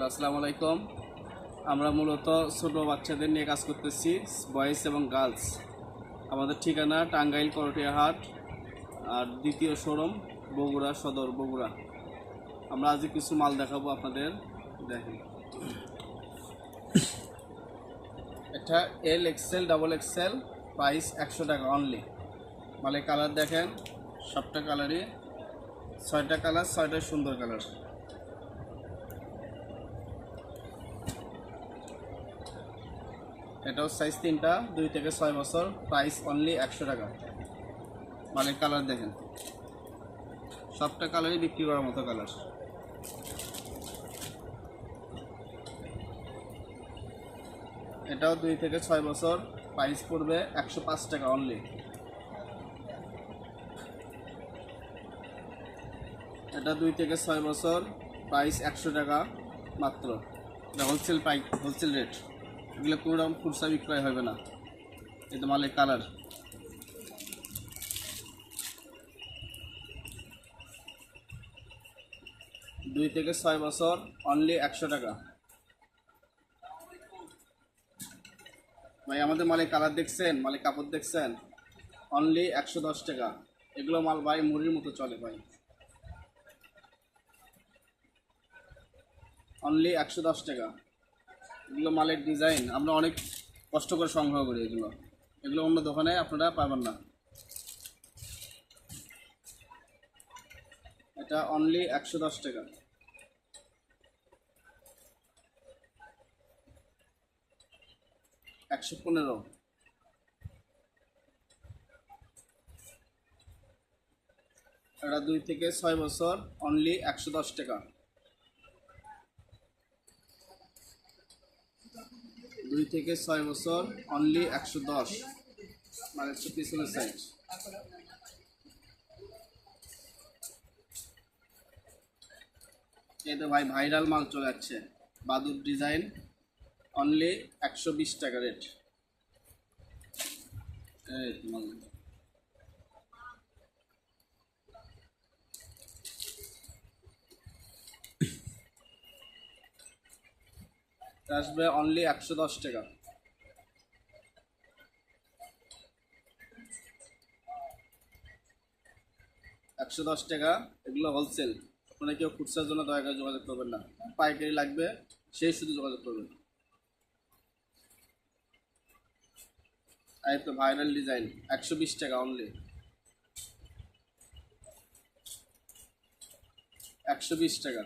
আসসালামু আলাইকুম। আমরা মূলত ছোট বাচ্চাদের নিয়ে কাজ করতেছি, বয়েজ এবং গার্লস। আমাদের ঠিকানা টাঙ্গাইল করটিয়া হাট, আর দ্বিতীয় শোরুম বগুড়া সদর বগুড়া। আমরা আজকে কিছু মাল দেখাবো আপনাদের। দেখেন, এটা L XL double XL, price 100 টাকা অনলি। মালের কালার দেখেন, সবটা কালারই, 6টা কালার, 6টাই সুন্দর কালার। এটাও সাইজ 3টা, 2 থেকে 6 বছর, প্রাইস অনলি 100 টাকা। মালের কালার দেখেন, সবটা কালারই বিক্রি করার মতো কালার। এটাও 2 থেকে 6 বছর, প্রাইস পড়বে 105 টাকা অনলি। এটা 2 থেকে 6 বছর, প্রাইস 100 টাকা মাত্র। এটা হোলসেল রেট। এগুলো কোনো রকম খুচরা বিক্রয় হবে না। এটা মালের কালার। দুই থেকে 6 বছর, অনলি 100 টাকা। ভাই আমাদের মালের কালার দেখছেন, মালের কাপড় দেখছেন, অনলি 110 টাকা। এগুলো মাল ভাই মুড়ির মতো চলে ভাই, অনলি 110 টাকা। এগুলো মালের ডিজাইন আমরা অনেক কষ্ট করে সংগ্রহ করি। এগুলো অন্য দোকানে আপনারা পাবেন না। এটা অনলি 110 টাকা। একশো 15। এটা 2 থেকে 6 বছর, অনলি 110 টাকা। 2 থেকে 6 বছর, অনলি 110। মানে হচ্ছে পিছনের সাইড। এটা ভাই ভাইরাল মাল চলে যাচ্ছে, বাদুর ডিজাইন, অনলি 120 টাকা রেট। এই মাল আসবে অনলি 110 টাকা। 110 টাকা। এগুলো হোলসেল। আপনারা কেউ খুচরার জন্য দয়া করে যোগাযোগ করবেন না। পাইকারি লাগবে সেই শুধু যোগাযোগ করবেন। আর তো ভাইরাল ডিজাইন, 120 টাকা অনলি। 120 টাকা।